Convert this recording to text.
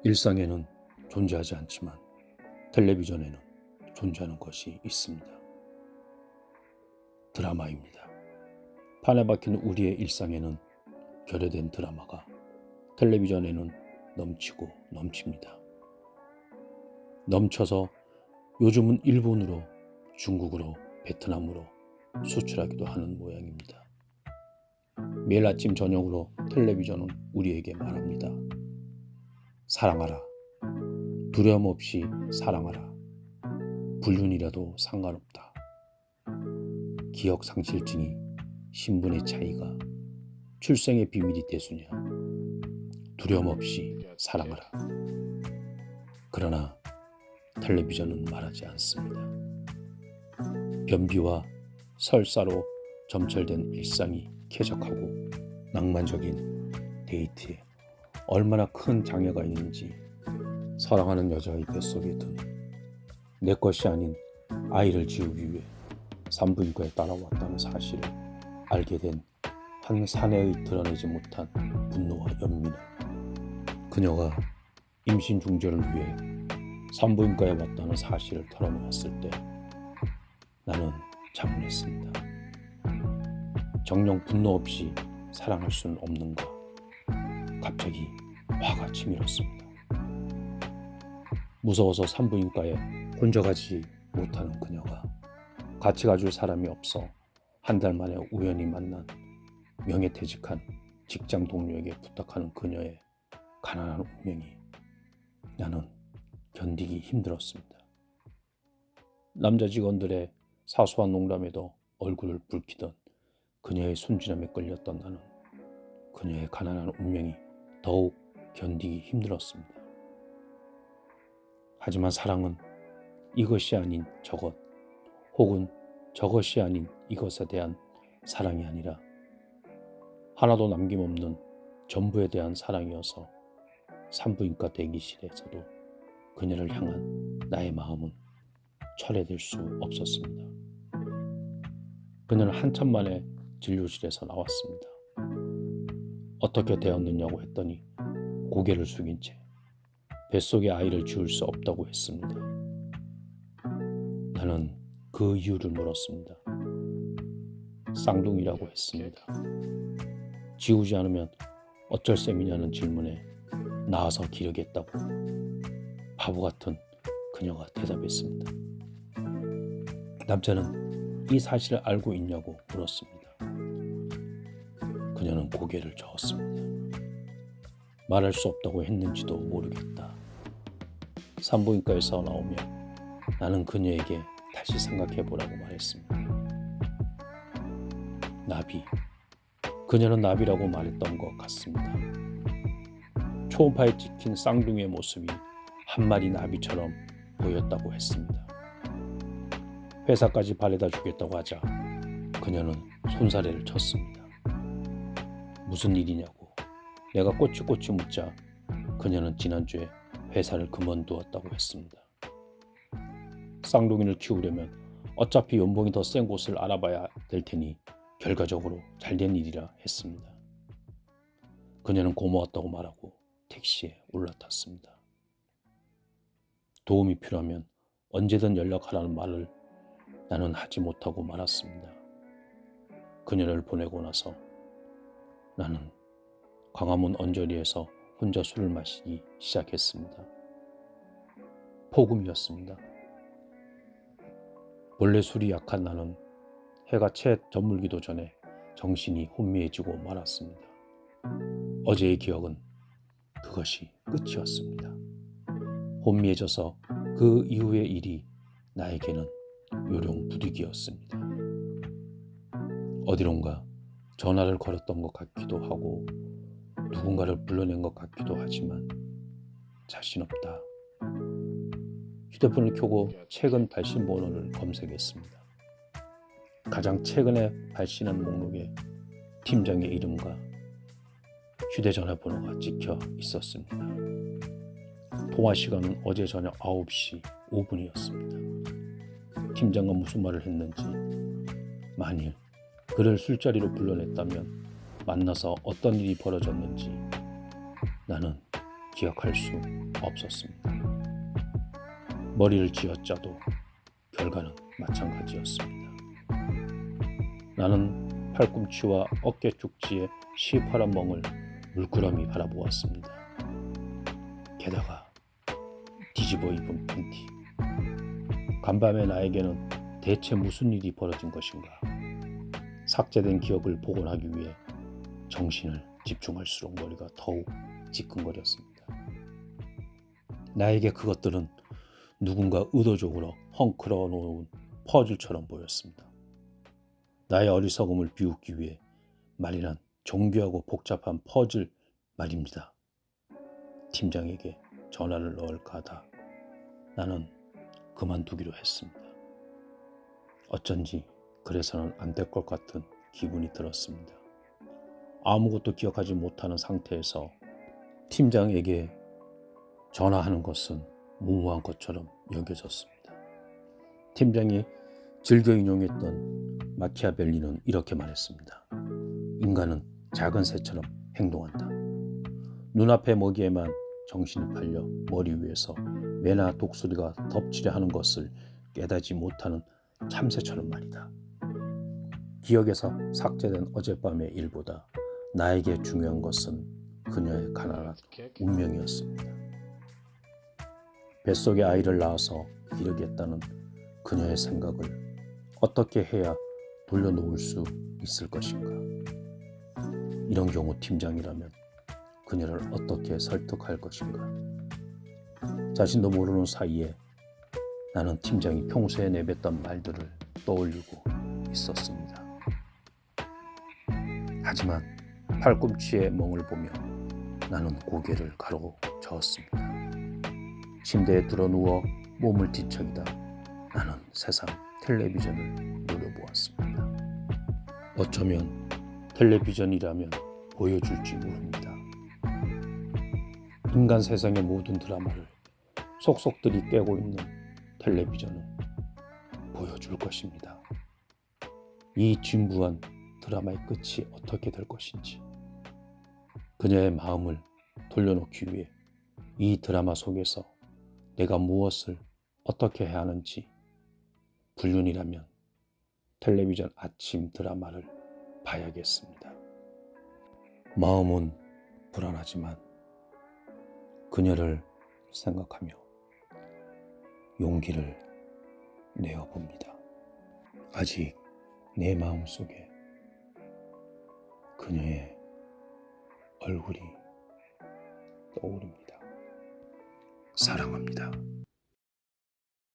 일상에는 존재하지 않지만 텔레비전에는 존재하는 것이 있습니다. 드라마입니다. 판에 박힌 우리의 일상에는 결여된 드라마가 텔레비전에는 넘치고 넘칩니다. 넘쳐서 요즘은 일본으로, 중국으로, 베트남으로 수출하기도 하는 모양입니다. 매일 아침 저녁으로 텔레비전은 우리에게 말합니다. 사랑하라. 두려움 없이 사랑하라. 불륜이라도 상관없다. 기억 상실증이, 신분의 차이가, 출생의 비밀이 대수냐. 두려움 없이 사랑하라. 그러나 텔레비전은 말하지 않습니다. 변비와 설사로 점철된 일상이 쾌적하고 낭만적인 데이트에 얼마나 큰 장애가 있는지 사랑하는 여자의 뱃속에 든 내 것이 아닌 아이를 지우기 위해 산부인과에 따라왔다는 사실을 알게 된 한 사내의 드러내지 못한 분노와 연민을 그녀가 임신 중절을 위해 산부인과에 왔다는 사실을 털어놓았을 때 나는 자문했습니다. 정녕 분노 없이 사랑할 수는 없는가. 갑자기 화가 치밀었습니다. 무서워서 산부인과에 혼자 가지 못하는 그녀가 같이 가줄 사람이 없어 한 달 만에 우연히 만난 명예퇴직한 직장 동료에게 부탁하는 그녀의 가난한 운명이 나는 견디기 힘들었습니다. 남자 직원들의 사소한 농담에도 얼굴을 붉히던 그녀의 순진함에 끌렸던 나는 그녀의 가난한 운명이 더욱 견디기 힘들었습니다. 하지만 사랑은 이것이 아닌 저것, 혹은 저것이 아닌 이것에 대한 사랑이 아니라 하나도 남김없는 전부에 대한 사랑이어서 산부인과 대기실에서도 그녀를 향한 나의 마음은 철회될 수 없었습니다. 그녀는 한참 만에 진료실에서 나왔습니다. 어떻게 되었느냐고 했더니 고개를 숙인 채 뱃속에 아이를 지울 수 없다고 했습니다. 나는 그 이유를 물었습니다. 쌍둥이라고 했습니다. 지우지 않으면 어쩔 셈이냐는 질문에 낳아서 기르겠다고 바보 같은 그녀가 대답했습니다. 남자는 이 사실을 알고 있냐고 물었습니다. 그녀는 고개를 저었습니다. 말할 수 없다고 했는지도 모르겠다. 산부인과에서 나오면 나는 그녀에게 다시 생각해보라고 말했습니다. 나비. 그녀는 나비라고 말했던 것 같습니다. 초음파에 찍힌 쌍둥이의 모습이 한 마리 나비처럼 보였다고 했습니다. 회사까지 바래다 주겠다고 하자 그녀는 손사래를 쳤습니다. 무슨 일이냐고 내가 꼬치꼬치 묻자 그녀는 지난주에 회사를 그만두었다고 했습니다. 쌍둥이를 키우려면 어차피 연봉이 더 센 곳을 알아봐야 될 테니 결과적으로 잘된 일이라 했습니다. 그녀는 고마웠다고 말하고 택시에 올라탔습니다. 도움이 필요하면 언제든 연락하라는 말을 나는 하지 못하고 말았습니다. 그녀를 보내고 나서 나는 광화문 언저리에서 혼자 술을 마시기 시작했습니다. 폭음이었습니다. 원래 술이 약한 나는 해가 채 저물기도 전에 정신이 혼미해지고 말았습니다. 어제의 기억은 그것이 끝이었습니다. 혼미해져서 그 이후의 일이 나에게는 요령 부득이었습니다. 어디론가 전화를 걸었던 것 같기도 하고 누군가를 불러낸 것 같기도 하지만 자신 없다. 휴대폰을 켜고 최근 발신 번호를 검색했습니다. 가장 최근에 발신한 목록에 팀장의 이름과 휴대전화 번호가 찍혀 있었습니다. 통화 시간은 어제 저녁 9시 5분이었습니다. 팀장과 무슨 말을 했는지, 만일 그를 술자리로 불러냈다면 만나서 어떤 일이 벌어졌는지 나는 기억할 수 없었습니다. 머리를 쥐어짜도 결과는 마찬가지였습니다. 나는 팔꿈치와 어깨 쪽지에 시퍼런 멍을 물끄러미 바라보았습니다. 게다가 뒤집어 입은 팬티. 간밤에 나에게는 대체 무슨 일이 벌어진 것인가? 삭제된 기억을 복원하기 위해 정신을 집중할수록 머리가 더욱 지끈거렸습니다. 나에게 그것들은 누군가 의도적으로 헝클어 놓은 퍼즐처럼 보였습니다. 나의 어리석음을 비웃기 위해 말이란 정교하고 복잡한 퍼즐 말입니다. 팀장에게 전화를 넣을까 하다 나는 그만두기로 했습니다. 어쩐지 그래서는 안 될 것 같은 기분이 들었습니다. 아무것도 기억하지 못하는 상태에서 팀장에게 전화하는 것은 무모한 것처럼 여겨졌습니다. 팀장이 즐겨 인용했던 마키아벨리는 이렇게 말했습니다. 인간은 작은 새처럼 행동한다. 눈앞의 먹이에만 정신이 팔려 머리 위에서 매나 독수리가 덮치려 하는 것을 깨닫지 못하는 참새처럼 말이다. 기억에서 삭제된 어젯밤의 일보다 나에게 중요한 것은 그녀의 가난한 운명이었습니다. 뱃속에 아이를 낳아서 기르겠다는 그녀의 생각을 어떻게 해야 돌려놓을 수 있을 것인가? 이런 경우 팀장이라면 그녀를 어떻게 설득할 것인가? 자신도 모르는 사이에 나는 팀장이 평소에 내뱉던 말들을 떠올리고 있었습니다. 하지만 팔꿈치의 멍을 보며 나는 고개를 가로저었습니다. 침대에 드러누워 몸을 뒤척이다 나는 세상 텔레비전을 노려보았습니다. 어쩌면 텔레비전이라면 보여줄지 모릅니다. 인간 세상의 모든 드라마를 속속들이 깨고 있는 텔레비전은 보여줄 것입니다. 이 진부한 드라마의 끝이 어떻게 될 것인지, 그녀의 마음을 돌려놓기 위해 이 드라마 속에서 내가 무엇을 어떻게 해야 하는지, 불륜이라면 텔레비전 아침 드라마를 봐야겠습니다. 마음은 불안하지만 그녀를 생각하며 용기를 내어봅니다. 아직 내 마음속에 그녀의 얼굴이 떠오릅니다. 사랑합니다.